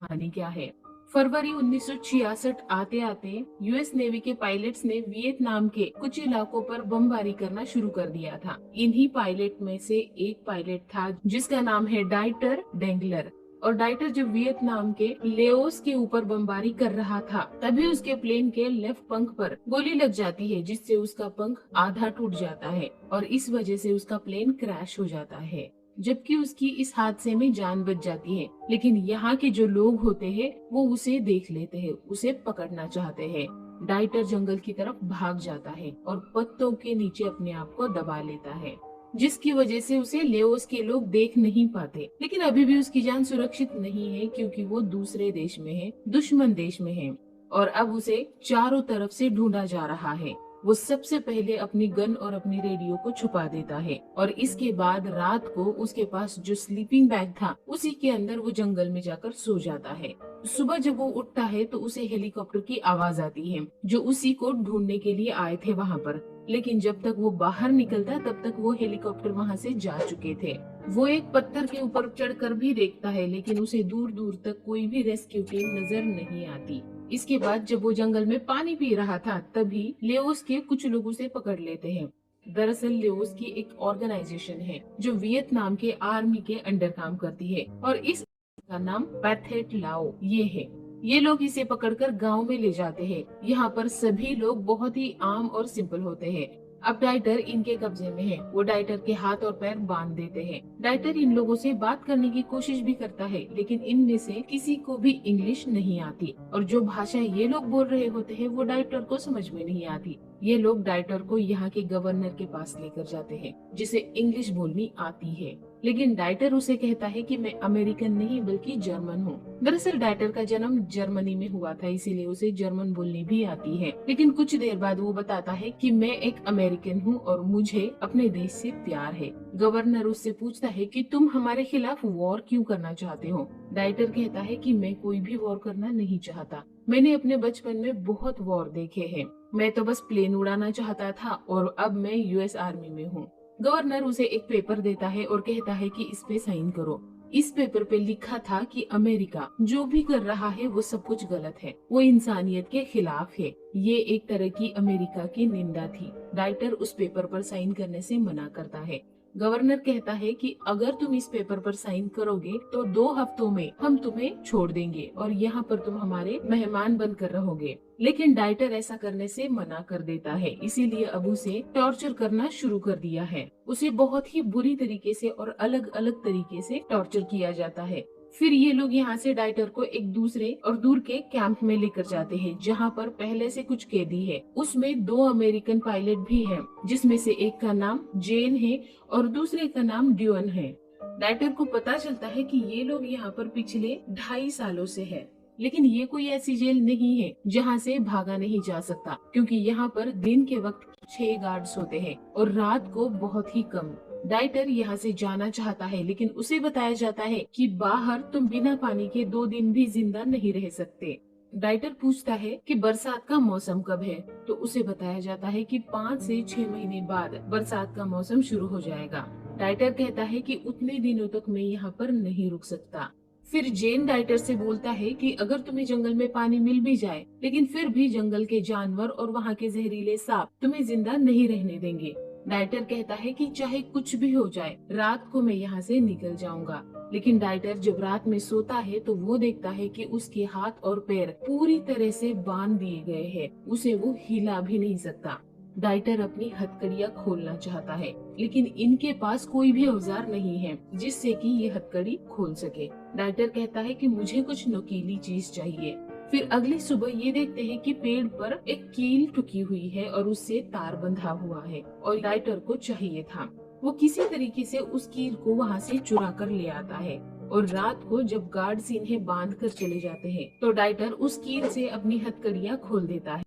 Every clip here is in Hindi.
कहानी क्या है। फरवरी 1966 आते आते यूएस नेवी के पायलट्स ने वियतनाम के कुछ इलाकों पर बमबारी करना शुरू कर दिया था। इन्हीं पायलट में से एक पायलट था जिसका नाम है डाइटर डेंगलर। और डाइटर जब वियतनाम के लेओस के ऊपर बमबारी कर रहा था तभी उसके प्लेन के लेफ्ट पंख पर गोली लग जाती है, जिससे उसका पंख आधा टूट जाता है और इस वजह से उसका प्लेन क्रैश हो जाता है। जबकि उसकी इस हादसे में जान बच जाती है, लेकिन यहाँ के जो लोग होते हैं वो उसे देख लेते हैं, उसे पकड़ना चाहते हैं। डाइटर जंगल की तरफ भाग जाता है और पत्तों के नीचे अपने आप को दबा लेता है, जिसकी वजह से उसे लेओस के लोग देख नहीं पाते। लेकिन अभी भी उसकी जान सुरक्षित नहीं है, क्योंकि वो दूसरे देश में है, दुश्मन देश में है और अब उसे चारों तरफ से ढूंढा जा रहा है। वो सबसे पहले अपनी गन और अपनी रेडियो को छुपा देता है और इसके बाद रात को उसके पास जो स्लीपिंग बैग था उसी के अंदर वो जंगल में जाकर सो जाता है। सुबह जब वो उठता है तो उसे हेलीकॉप्टर की आवाज आती है जो उसी को ढूंढने के लिए आए थे वहाँ पर। लेकिन जब तक वो बाहर निकलता तब तक वो हेलीकॉप्टर वहाँ से जा चुके थे। वो एक पत्थर के ऊपर चढ़कर भी देखता है, लेकिन उसे दूर दूर तक कोई भी रेस्क्यू टीम नजर नहीं आती। इसके बाद जब वो जंगल में पानी पी रहा था तभी लेओस के कुछ लोग उसे पकड़ लेते हैं। दरअसल लेओस की एक ऑर्गेनाइजेशन है जो वियतनाम के आर्मी के अंडर काम करती है और इस का नाम पैथेट लाओ ये है। ये लोग इसे पकड़कर गांव में ले जाते हैं। यहाँ पर सभी लोग बहुत ही आम और सिंपल होते हैं। अब डाइटर इनके कब्जे में है। वो डाइटर के हाथ और पैर बांध देते हैं। डाइटर इन लोगों से बात करने की कोशिश भी करता है, लेकिन इनमें से किसी को भी इंग्लिश नहीं आती और जो भाषा ये लोग बोल रहे होते हैं वो डाइटर को समझ में नहीं आती। ये लोग डाइटर को यहाँ के गवर्नर के पास लेकर जाते हैं जिसे इंग्लिश बोलनी आती है, लेकिन डाइटर उसे कहता है कि मैं अमेरिकन नहीं बल्कि जर्मन हूँ। दरअसल डाइटर का जन्म जर्मनी में हुआ था, इसीलिए उसे जर्मन बोलनी भी आती है। लेकिन कुछ देर बाद वो बताता है कि मैं एक अमेरिकन हूँ और मुझे अपने देश से प्यार है। गवर्नर उससे पूछता है कि तुम हमारे खिलाफ वॉर क्यों करना चाहते हो। डाइटर कहता है कि मैं कोई भी वॉर करना नहीं चाहता। मैंने अपने बचपन में बहुत वॉर देखे हैं। मैं तो बस प्लेन उड़ाना चाहता था और अब मैं यूएस आर्मी में हूँ। गवर्नर उसे एक पेपर देता है और कहता है कि इस पे साइन करो। इस पेपर पे लिखा था कि अमेरिका जो भी कर रहा है वो सब कुछ गलत है, वो इंसानियत के खिलाफ है। ये एक तरह की अमेरिका की निंदा थी। डाइटर उस पेपर पर साइन करने से मना करता है। गवर्नर कहता है कि अगर तुम इस पेपर पर साइन करोगे तो 2 हफ्तों में हम तुम्हें छोड़ देंगे और यहाँ पर तुम हमारे मेहमान बनकर रहोगे। लेकिन डाइटर ऐसा करने से मना कर देता है, इसीलिए अब उसे टॉर्चर करना शुरू कर दिया है। उसे बहुत ही बुरी तरीके से और अलग अलग तरीके से टॉर्चर किया जाता है। फिर ये लोग यहाँ से डाइटर को एक दूसरे और दूर के कैंप में लेकर जाते हैं जहाँ पर पहले से कुछ कैदी है। उसमें 2 अमेरिकन पायलट भी हैं, जिसमें से एक का नाम जेन है और दूसरे का नाम ड्यूअन है। डाइटर को पता चलता है कि ये लोग यहाँ पर पिछले 2.5 सालों से है, लेकिन ये कोई ऐसी जेल नहीं है जहाँ से भागा नहीं जा सकता, क्योंकि यहाँ पर दिन के वक्त 6 गार्ड्स होते हैं और रात को बहुत ही कम। डाइटर यहाँ से जाना चाहता है, लेकिन उसे बताया जाता है कि बाहर तुम बिना पानी के 2 दिन भी जिंदा नहीं रह सकते। डाइटर पूछता है कि बरसात का मौसम कब है, तो उसे बताया जाता है कि 5 से 6 महीने बाद बरसात का मौसम शुरू हो जाएगा। डाइटर कहता है कि उतने दिनों तक मैं यहाँ पर नहीं रुक सकता। फिर जेन डाइटर से बोलता है कि अगर तुम्हें जंगल में पानी मिल भी जाए, लेकिन फिर भी जंगल के जानवर और वहाँ के जहरीले सांप तुम्हें जिंदा नहीं रहने देंगे। डाइटर कहता है कि चाहे कुछ भी हो जाए, रात को मैं यहाँ से निकल जाऊंगा। लेकिन डाइटर जब रात में सोता है तो वो देखता है कि उसके हाथ और पैर पूरी तरह से बांध दिए गए हैं, उसे वो हिला भी नहीं सकता। डाइटर अपनी हथकड़ियाँ खोलना चाहता है, लेकिन इनके पास कोई भी औजार नहीं है जिससे कि ये हथकड़ी खोल सके। डाइटर कहता है कि मुझे कुछ नुकीली चीज चाहिए। फिर अगली सुबह ये देखते हैं कि पेड़ पर एक कील टुकी हुई है और उससे तार बंधा हुआ है और डाइटर को चाहिए था। वो किसी तरीके से उस कील को वहाँ से चुरा कर ले आता है और रात को जब गार्ड्स इन्हें बांध कर चले जाते हैं तो डाइटर उस कील से अपनी हथकड़ियाँ खोल देता है,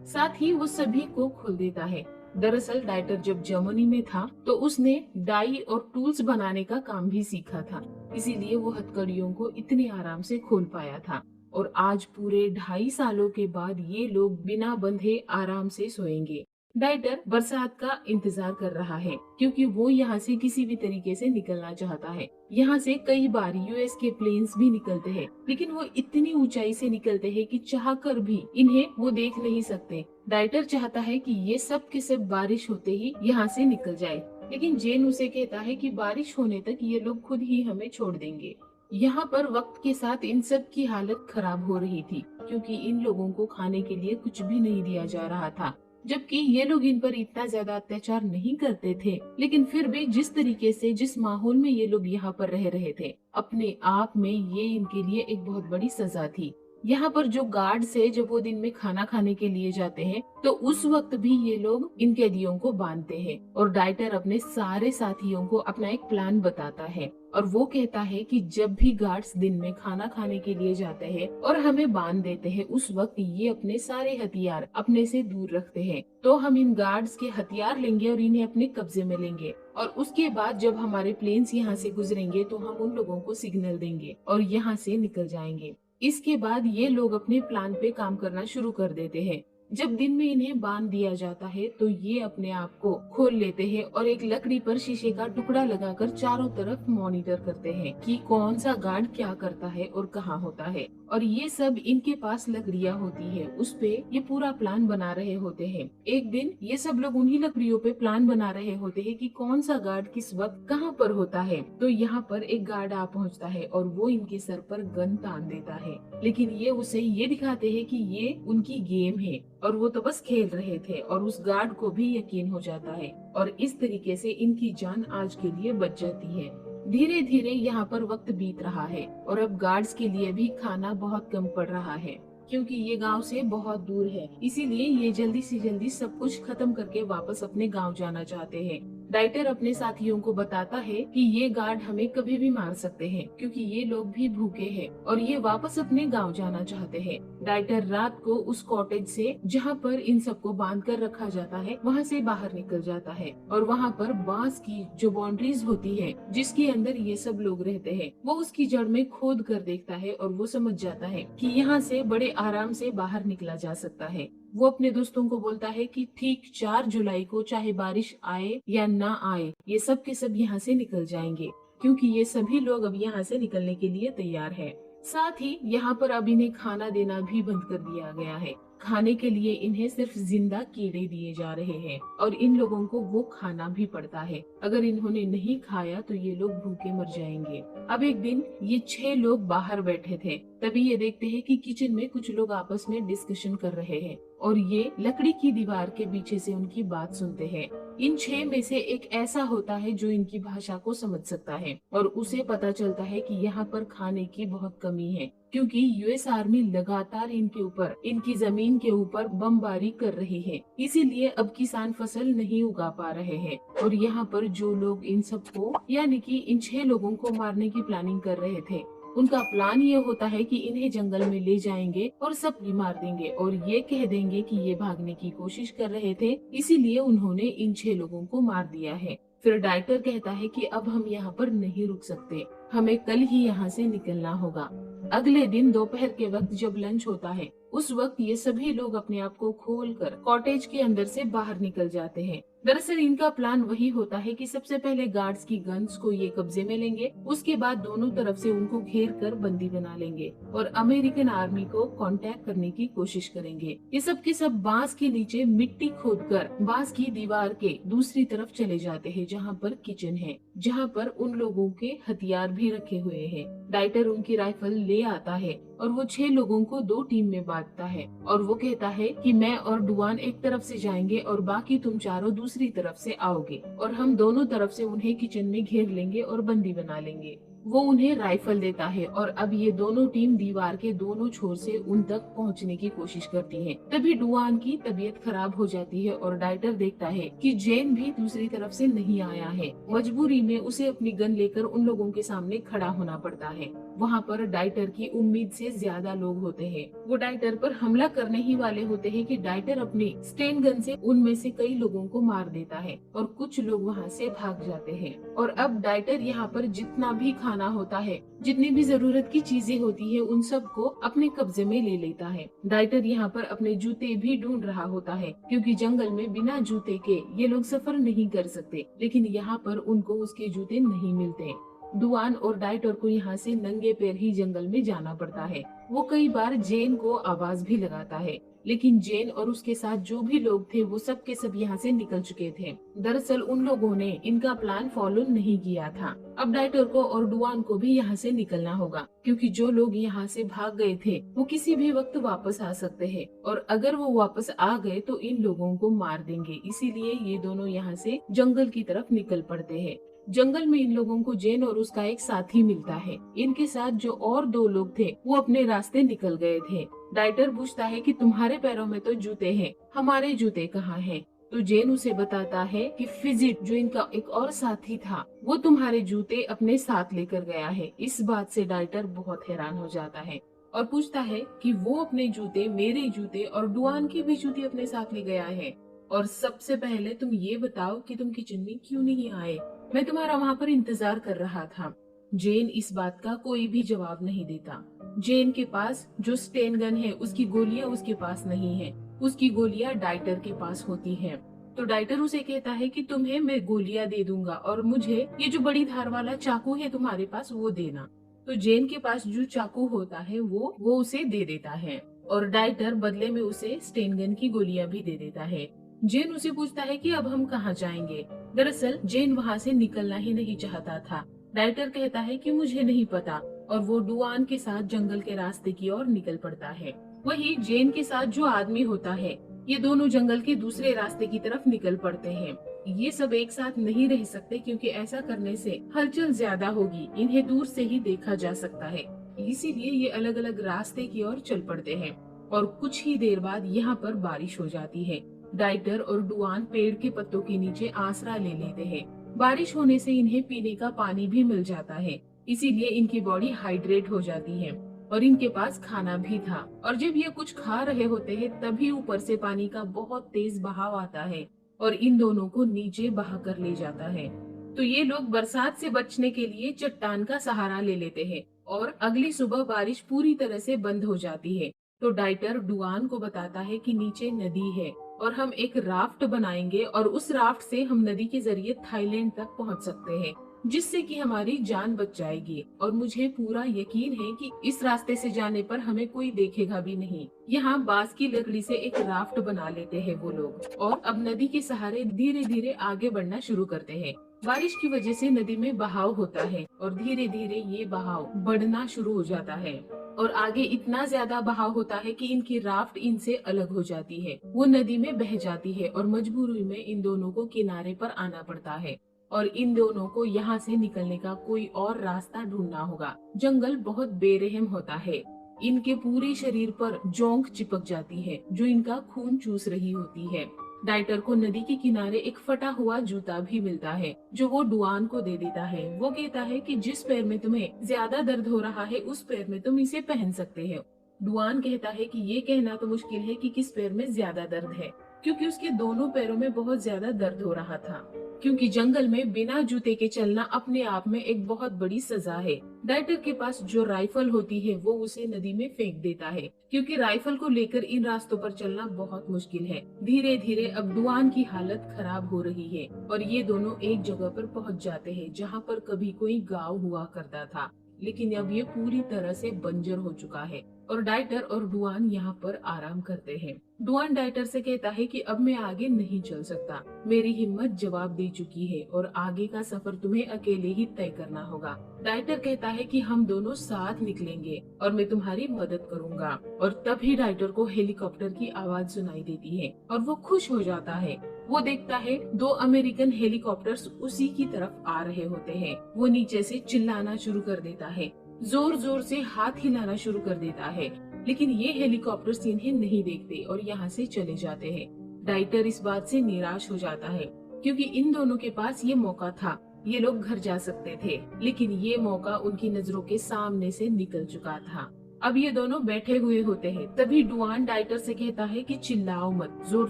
साथ ही वो सभी को खोल देता है। दरअसल डाइटर जब जर्मनी में था तो उसने डाई और टूल्स बनाने का काम भी सीखा था, इसीलिए वो हथकड़ियों को इतने आराम से खोल पाया था। और आज पूरे 2.5 सालों के बाद ये लोग बिना बंधे आराम से सोएंगे। डाइटर बरसात का इंतजार कर रहा है क्योंकि वो यहाँ से किसी भी तरीके से निकलना चाहता है। यहाँ से कई बार यूएस के प्लेन्स भी निकलते हैं, लेकिन वो इतनी ऊंचाई से निकलते हैं कि चाहकर भी इन्हें वो देख नहीं सकते। डाइटर चाहता है कि ये सब के सब बारिश होते ही यहाँ से निकल जाए, लेकिन जेन उसे कहता है कि बारिश होने तक ये लोग खुद ही हमें छोड़ देंगे। यहाँ पर वक्त के साथ इन सब की हालत खराब हो रही थी, क्योंकि इन लोगों को खाने के लिए कुछ भी नहीं दिया जा रहा था। जबकि ये लोग इन पर इतना ज्यादा अत्याचार नहीं करते थे, लेकिन फिर भी जिस तरीके से जिस माहौल में ये लोग यहाँ पर रह रहे थे, अपने आप में ये इनके लिए एक बहुत बड़ी सजा थी। यहाँ पर जो गार्ड्स है, जब वो दिन में खाना खाने के लिए जाते हैं, तो उस वक्त भी ये लोग इन कैदियों को बांधते हैं। और डाइटर अपने सारे साथियों को अपना एक प्लान बताता है और वो कहता है कि जब भी गार्ड्स दिन में खाना खाने के लिए जाते हैं और हमें बांध देते हैं, उस वक्त ये अपने सारे हथियार अपने से दूर रखते हैं। तो हम इन गार्ड्स के हथियार लेंगे और इन्हें अपने कब्जे में लेंगे, और उसके बाद जब हमारे प्लेन्स यहाँ से गुजरेंगे तो हम उन लोगों को सिग्नल देंगे और यहाँ से निकल जाएंगे। इसके बाद ये लोग अपने प्लान पे काम करना शुरू कर देते हैं। जब दिन में इन्हें बांध दिया जाता है तो ये अपने आप को खोल लेते हैं और एक लकड़ी पर शीशे का टुकड़ा लगाकर चारों तरफ मॉनिटर करते हैं कि कौन सा गार्ड क्या करता है और कहाँ होता है। और ये सब इनके पास लकड़ियाँ होती है, उस पे ये पूरा प्लान बना रहे होते हैं। एक दिन ये सब लोग उन्हीं लकड़ियों पे प्लान बना रहे होते हैं कि कौन सा गार्ड किस वक्त कहाँ पर होता है। तो यहाँ पर एक गार्ड आ पहुँचता है और वो इनके सर पर गन तान देता है, लेकिन ये उसे ये दिखाते हैं कि ये उनकी गेम है और वो तो बस खेल रहे थे, और उस गार्ड को भी यकीन हो जाता है और इस तरीके से इनकी जान आज के लिए बच जाती है। धीरे धीरे यहाँ पर वक्त बीत रहा है और अब गार्ड्स के लिए भी खाना बहुत कम पड़ रहा है, क्योंकि ये गांव से बहुत दूर है। इसीलिए ये जल्दी से जल्दी सब कुछ खत्म करके वापस अपने गांव जाना चाहते हैं। डाइटर अपने साथियों को बताता है कि ये गार्ड हमें कभी भी मार सकते हैं, क्योंकि ये लोग भी भूखे हैं और ये वापस अपने गांव जाना चाहते हैं। डाइटर रात को उस कॉटेज से, जहाँ पर इन सबको बांध कर रखा जाता है, वहाँ से बाहर निकल जाता है और वहाँ पर बांस की जो बाउंड्रीज होती है जिसके अंदर ये सब लोग रहते हैं, वो उसकी जड़ में खोद कर देखता है और वो समझ जाता है कि यहाँ से बड़े आराम से बाहर निकला जा सकता है। वो अपने दोस्तों को बोलता है कि ठीक 4 जुलाई को चाहे बारिश आए या ना आए, ये सब के सब यहाँ से निकल जाएंगे, क्योंकि ये सभी लोग अब यहाँ से निकलने के लिए तैयार है। साथ ही यहाँ पर अब इन्हें खाना देना भी बंद कर दिया गया है। खाने के लिए इन्हें सिर्फ जिंदा कीड़े दिए जा रहे हैं और इन लोगों को वो खाना भी पड़ता है। अगर इन्होंने नहीं खाया तो ये लोग भूखे मर जाएंगे। अब एक दिन ये 6 लोग बाहर बैठे थे, तभी ये देखते हैं कि किचन में कुछ लोग आपस में डिस्कशन कर रहे हैं और ये लकड़ी की दीवार के पीछे से उनकी बात सुनते हैं। इन 6 में से एक ऐसा होता है जो इनकी भाषा को समझ सकता है और उसे पता चलता है कि यहाँ पर खाने की बहुत कमी है, क्योंकि यूएस आर्मी लगातार इनके ऊपर, इनकी जमीन के ऊपर बमबारी कर रही है। इसीलिए अब किसान फसल नहीं उगा पा रहे हैं और यहाँ पर जो लोग इन सबको, यानी कि इन 6 लोगों को मारने की प्लानिंग कर रहे थे, उनका प्लान ये होता है कि इन्हें जंगल में ले जाएंगे और सब मार देंगे और ये कह देंगे कि ये भागने की कोशिश कर रहे थे, इसीलिए उन्होंने इन 6 लोगों को मार दिया है। फिर डाइटर कहता है कि अब हम यहाँ पर नहीं रुक सकते, हमें कल ही यहाँ से निकलना होगा। अगले दिन दोपहर के वक्त जब लंच होता है, उस वक्त ये सभी लोग अपने आप को खोलकर कॉटेज के अंदर से बाहर निकल जाते हैं। दरअसल इनका प्लान वही होता है कि सबसे पहले गार्ड्स की गन्स को ये कब्जे में लेंगे, उसके बाद दोनों तरफ से उनको घेर कर बंदी बना लेंगे और अमेरिकन आर्मी को कांटेक्ट करने की कोशिश करेंगे। ये सब के सब बांस के नीचे मिट्टी खोदकर बांस की दीवार के दूसरी तरफ चले जाते हैं, जहाँ पर किचन है, जहाँ पर उन लोगों के हथियार भी रखे हुए हैं। डाइटर उनकी राइफल ले आता है और वो 6 लोगों को 2 टीम में बांटता है और वो कहता है कि मैं और डुआन एक तरफ से जाएंगे और बाकी तुम चारों दूसरी तरफ से आओगे और हम दोनों तरफ से उन्हें किचन में घेर लेंगे और बंदी बना लेंगे। वो उन्हें राइफल देता है और अब ये दोनों टीम दीवार के दोनों छोर से उन तक पहुंचने की कोशिश करती है। तभी डुआन की तबीयत खराब हो जाती है और डाइटर देखता है कि जेन भी दूसरी तरफ से नहीं आया है। मजबूरी में उसे अपनी गन लेकर उन लोगों के सामने खड़ा होना पड़ता है। वहाँ पर डाइटर की उम्मीद से ज्यादा लोग होते हैं। वो डाइटर पर हमला करने ही वाले होते हैं कि डाइटर अपनी स्टेन गन से उनमें से कई लोगों को मार देता है और कुछ लोग वहाँ से भाग जाते हैं। और अब डाइटर यहाँ पर जितना भी खाना होता है, जितनी भी जरूरत की चीजें होती है, उन सब को अपने कब्जे में ले लेता है। डाइटर यहाँ पर अपने जूते भी ढूंढ रहा होता है, क्योंकि जंगल में बिना जूते के ये लोग सफर नहीं कर सकते। लेकिन यहाँ पर उनको उसके जूते नहीं मिलते। डुआन और डाइटर को यहाँ से नंगे पैर ही जंगल में जाना पड़ता है। वो कई बार जेन को आवाज भी लगाता है, लेकिन जेन और उसके साथ जो भी लोग थे वो सब के सब यहाँ से निकल चुके थे। दरअसल उन लोगों ने इनका प्लान फॉलो नहीं किया था। अब डाइटर को और डुआन को भी यहाँ से निकलना होगा, क्योंकि जो लोग यहाँ से भाग गए थे वो किसी भी वक्त वापस आ सकते हैं, और अगर वो वापस आ गए तो इन लोगों को मार देंगे। इसीलिए ये दोनों यहाँ से जंगल की तरफ निकल पड़ते हैं। जंगल में इन लोगों को जेन और उसका एक साथी मिलता है। इनके साथ जो और दो लोग थे वो अपने रास्ते निकल गए थे। डाइटर पूछता है कि तुम्हारे पैरों में तो जूते हैं, हमारे जूते कहाँ हैं? तो जेन उसे बताता है कि फिजिट, जो इनका एक और साथी था, वो तुम्हारे जूते अपने साथ लेकर गया है। इस बात से डाइटर बहुत हैरान हो जाता है और पूछता है कि वो अपने जूते, मेरे जूते और डुआन के भी जूते अपने साथ ले गया है। और सबसे पहले तुम ये बताओ कि तुम किचन में क्यों नहीं आए? मैं तुम्हारा वहाँ पर इंतजार कर रहा था। जेन इस बात का कोई भी जवाब नहीं देता। जेन के पास जो स्टेन गन है उसकी गोलियां उसके पास नहीं है, उसकी गोलियां डाइटर के पास होती हैं। तो डाइटर उसे कहता है कि तुम्हें मैं गोलियां दे दूंगा और मुझे ये जो बड़ी धार वाला चाकू है तुम्हारे पास वो देना। तो जेन के पास जो चाकू होता है वो उसे दे देता है, और डाइटर बदले में उसे स्टेन गन की गोलियां भी दे देता है। जेन उसे पूछता है कि अब हम कहाँ जाएंगे। दरअसल जेन वहाँ से निकलना ही नहीं चाहता था। डाइटर कहता है कि मुझे नहीं पता, और वो डुआन के साथ जंगल के रास्ते की ओर निकल पड़ता है। वही जेन के साथ जो आदमी होता है, ये दोनों जंगल के दूसरे रास्ते की तरफ निकल पड़ते हैं। ये सब एक साथ नहीं रह सकते, क्योंकि ऐसा करने से हलचल ज्यादा होगी, इन्हें दूर से ही देखा जा सकता है। इसीलिए ये अलग अलग रास्ते की ओर चल पड़ते हैं। और कुछ ही देर बाद यहाँ पर बारिश हो जाती है। डाइटर और डुआन पेड़ के पत्तों के नीचे आसरा ले लेते हैं। बारिश होने से इन्हें पीने का पानी भी मिल जाता है, इसीलिए इनकी बॉडी हाइड्रेट हो जाती है। और इनके पास खाना भी था। और जब ये कुछ खा रहे होते हैं तभी ऊपर से पानी का बहुत तेज बहाव आता है और इन दोनों को नीचे बहा कर ले जाता है। तो ये लोग बरसात से बचने के लिए चट्टान का सहारा ले लेते हैं, और अगली सुबह बारिश पूरी तरह से बंद हो जाती है। तो डाइटर डुआन को बताता है कि नीचे नदी है और हम एक राफ्ट बनाएंगे, और उस राफ्ट से हम नदी के जरिए थाईलैंड तक पहुंच सकते हैं, जिससे कि हमारी जान बच जाएगी। और मुझे पूरा यकीन है कि इस रास्ते से जाने पर हमें कोई देखेगा भी नहीं। यहाँ बांस की लकड़ी से एक राफ्ट बना लेते हैं वो लोग, और अब नदी के सहारे धीरे धीरे आगे बढ़ना शुरू करते हैं। बारिश की वजह से नदी में बहाव होता है और धीरे धीरे ये बहाव बढ़ना शुरू हो जाता है, और आगे इतना ज्यादा बहाव होता है कि इनकी राफ्ट इनसे अलग हो जाती है। वो नदी में बह जाती है और मजबूरी में इन दोनों को किनारे पर आना पड़ता है, और इन दोनों को यहाँ से निकलने का कोई और रास्ता ढूंढना होगा। जंगल बहुत बेरहम होता है। इनके पूरे शरीर पर जोंक चिपक जाती है जो इनका खून चूस रही होती है। डाइटर को नदी के किनारे एक फटा हुआ जूता भी मिलता है, जो वो डुआन को दे देता है। वो कहता है कि जिस पैर में तुम्हें ज्यादा दर्द हो रहा है उस पैर में तुम इसे पहन सकते हो। डुआन कहता है कि ये कहना तो मुश्किल है कि किस पैर में ज्यादा दर्द है, क्योंकि उसके दोनों पैरों में बहुत ज्यादा दर्द हो रहा था। क्योंकि जंगल में बिना जूते के चलना अपने आप में एक बहुत बड़ी सजा है। डाइटर के पास जो राइफल होती है वो उसे नदी में फेंक देता है, क्योंकि राइफल को लेकर इन रास्तों पर चलना बहुत मुश्किल है। धीरे धीरे अब डुआन की हालत खराब हो रही है और ये दोनों एक जगह पर पहुंच जाते हैं जहां पर कभी कोई गांव हुआ करता था, लेकिन अब ये पूरी तरह से बंजर हो चुका है। और डाइटर और डुआन यहाँ पर आराम करते हैं। डुआन डाइटर से कहता है कि अब मैं आगे नहीं चल सकता, मेरी हिम्मत जवाब दे चुकी है और आगे का सफर तुम्हें अकेले ही तय करना होगा। डाइटर कहता है कि हम दोनों साथ निकलेंगे और मैं तुम्हारी मदद करूंगा। और तभी डाइटर को हेलीकॉप्टर की आवाज सुनाई देती है और वो खुश हो जाता है। वो देखता है 2 अमेरिकन हेलीकॉप्टर्स उसी की तरफ आ रहे होते हैं। वो नीचे से चिल्लाना शुरू कर देता है, जोर जोर से हाथ हिलाना शुरू कर देता है, लेकिन ये हेलीकॉप्टर्स इन्हें नहीं देखते और यहाँ से चले जाते हैं। डाइटर इस बात से निराश हो जाता है, क्योंकि इन दोनों के पास ये मौका था ये लोग घर जा सकते थे, लेकिन ये मौका उनकी नजरों के सामने से निकल चुका था। अब ये दोनों बैठे हुए होते हैं, तभी डुआन डाइटर से कहता है कि चिल्लाओ मत, जोर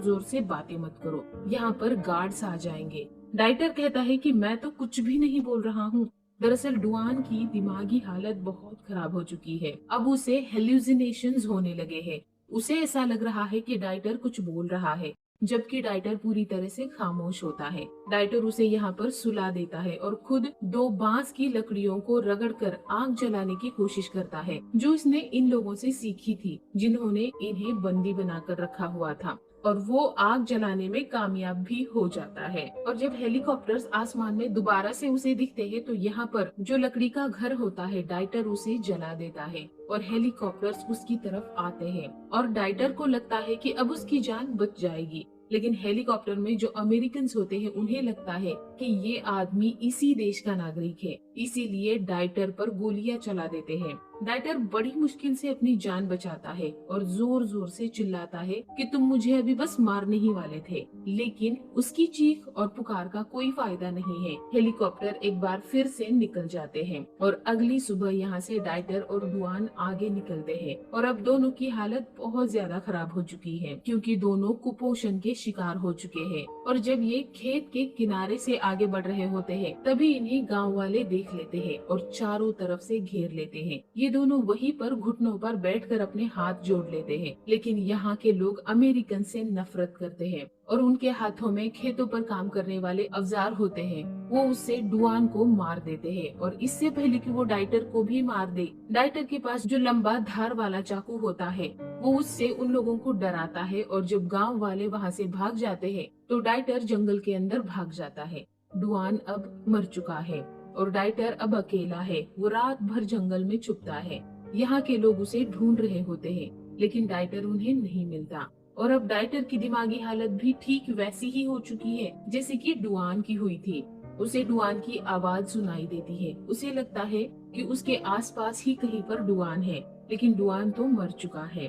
जोर से बातें मत करो, यहाँ पर गार्ड्स आ जाएंगे। डाइटर कहता है कि मैं तो कुछ भी नहीं बोल रहा हूँ। दरअसल डुआन की दिमागी हालत बहुत खराब हो चुकी है। अब उसे हेल्यूसिनेशंस होने लगे हैं। उसे ऐसा लग रहा है कि डाइटर कुछ बोल रहा है, जबकि डाइटर पूरी तरह से खामोश होता है। डाइटर उसे यहाँ पर सुला देता है और खुद दो बांस की लकड़ियों को रगड़कर आग जलाने की कोशिश करता है, जो इसने इन लोगों से सीखी थी जिन्होंने इन्हें बंदी बनाकर रखा हुआ था। और वो आग जलाने में कामयाब भी हो जाता है। और जब हेलीकॉप्टर्स आसमान में दोबारा से उसे दिखते हैं, तो यहाँ पर जो लकड़ी का घर होता है, डाइटर उसे जला देता है और हेलीकॉप्टर्स उसकी तरफ आते हैं। और डाइटर को लगता है कि अब उसकी जान बच जाएगी, लेकिन हेलीकॉप्टर में जो अमेरिकन होते हैं उन्हें लगता है कि ये आदमी इसी देश का नागरिक है, इसीलिए डाइटर पर गोलियां चला देते हैं। डाइटर बड़ी मुश्किल से अपनी जान बचाता है और जोर जोर से चिल्लाता है कि तुम मुझे अभी बस मारने ही वाले थे, लेकिन उसकी चीख और पुकार का कोई फायदा नहीं है। हेलीकॉप्टर एक बार फिर से निकल जाते हैं और अगली सुबह यहाँ से डाइटर और डुआन आगे निकलते हैं। और अब दोनों की हालत बहुत ज्यादा खराब हो चुकी है, क्योंकि दोनों कुपोषण के शिकार हो चुके हैं। और जब ये खेत के किनारे से आगे बढ़ रहे होते हैं, तभी इन्हें गांव वाले देख लेते हैं और चारों तरफ से घेर लेते हैं। ये दोनों वहीं पर घुटनों पर बैठकर अपने हाथ जोड़ लेते हैं, लेकिन यहाँ के लोग अमेरिकन से नफरत करते हैं और उनके हाथों में खेतों पर काम करने वाले औजार होते हैं। वो उससे डुआन को मार देते हैं और इससे पहले कि वो डाइटर को भी मार दे, डाइटर के पास जो लंबा धार वाला चाकू होता है, वो उससे उन लोगों को डराता है। और जब गांव वाले वहाँ से भाग जाते हैं, तो डाइटर जंगल के अंदर भाग जाता है। डुआन अब मर चुका है और डाइटर अब अकेला है। वो रात भर जंगल में छुपता है। यहाँ के लोग उसे ढूंढ रहे होते हैं, लेकिन डाइटर उन्हें नहीं मिलता। और अब डाइटर की दिमागी हालत भी ठीक वैसी ही हो चुकी है जैसे कि डुआन की हुई थी। उसे डुआन की आवाज सुनाई देती है। उसे लगता है कि उसके आसपास ही कहीं पर डुआन है, लेकिन डुआन तो मर चुका है।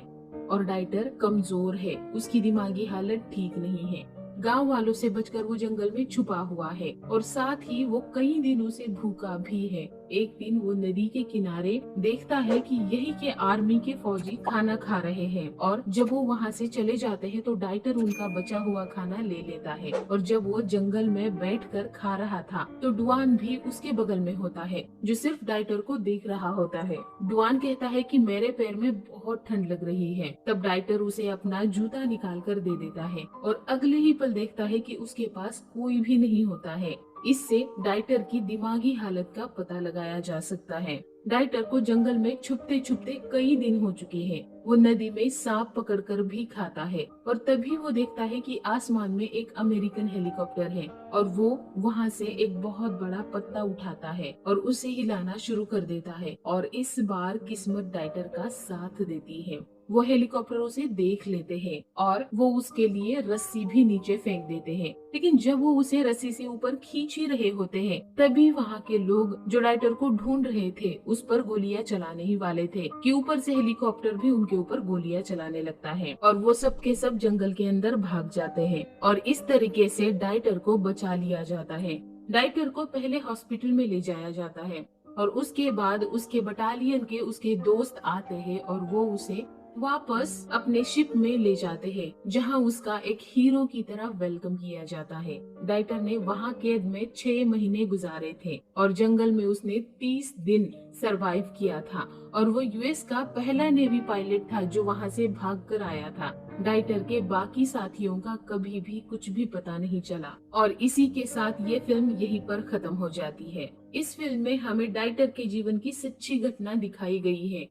और डाइटर कमजोर है, उसकी दिमागी हालत ठीक नहीं है। गांव वालों से बचकर वो जंगल में छुपा हुआ है और साथ ही वो कई दिनों से भूखा भी है। एक दिन वो नदी के किनारे देखता है कि यही के आर्मी के फौजी खाना खा रहे हैं, और जब वो वहाँ से चले जाते हैं तो डाइटर उनका बचा हुआ खाना ले लेता है। और जब वो जंगल में बैठकर खा रहा था, तो डुआन भी उसके बगल में होता है, जो सिर्फ डाइटर को देख रहा होता है। डुआन कहता है कि मेरे पैर में बहुत ठंड लग रही है। तब डाइटर उसे अपना जूता निकाल कर दे देता है और अगले ही पल देखता है कि उसके पास कोई भी नहीं होता है। इससे डाइटर की दिमागी हालत का पता लगाया जा सकता है। डाइटर को जंगल में छुपते छुपते कई दिन हो चुके हैं। वो नदी में सांप पकड़कर भी खाता है और तभी वो देखता है कि आसमान में एक अमेरिकन हेलीकॉप्टर है और वो वहाँ से एक बहुत बड़ा पत्ता उठाता है और उसे हिलाना शुरू कर देता है। और इस बार किस्मत डाइटर का साथ देती है। वो हेलीकॉप्टर उसे देख लेते हैं और वो उसके लिए रस्सी भी नीचे फेंक देते हैं। लेकिन जब वो उसे रस्सी से ऊपर खींच ही रहे होते हैं, तभी वहाँ के लोग जो डाइटर को ढूंढ रहे थे उस पर गोलियां चलाने ही वाले थे कि ऊपर से हेलीकॉप्टर भी उनके ऊपर गोलियां चलाने लगता है और वो सब के सब जंगल के अंदर भाग जाते हैं। और इस तरीके से डाइटर को बचा लिया जाता है। डाइटर को पहले हॉस्पिटल में ले जाया जाता है और उसके बाद उसके बटालियन के उसके दोस्त आते हैं और वो उसे वापस अपने शिप में ले जाते हैं, जहां उसका एक हीरो की तरह वेलकम किया जाता है। डाइटर ने वहां कैद में 6 महीने गुजारे थे और जंगल में उसने 30 दिन सरवाइव किया था और वो यूएस का पहला नेवी पायलट था जो वहां से भाग कर आया था। डाइटर के बाकी साथियों का कभी भी कुछ भी पता नहीं चला और इसी के साथ ये फिल्म यहीं पर खत्म हो जाती है। इस फिल्म में हमें डाइटर के जीवन की सच्ची घटना दिखाई गई है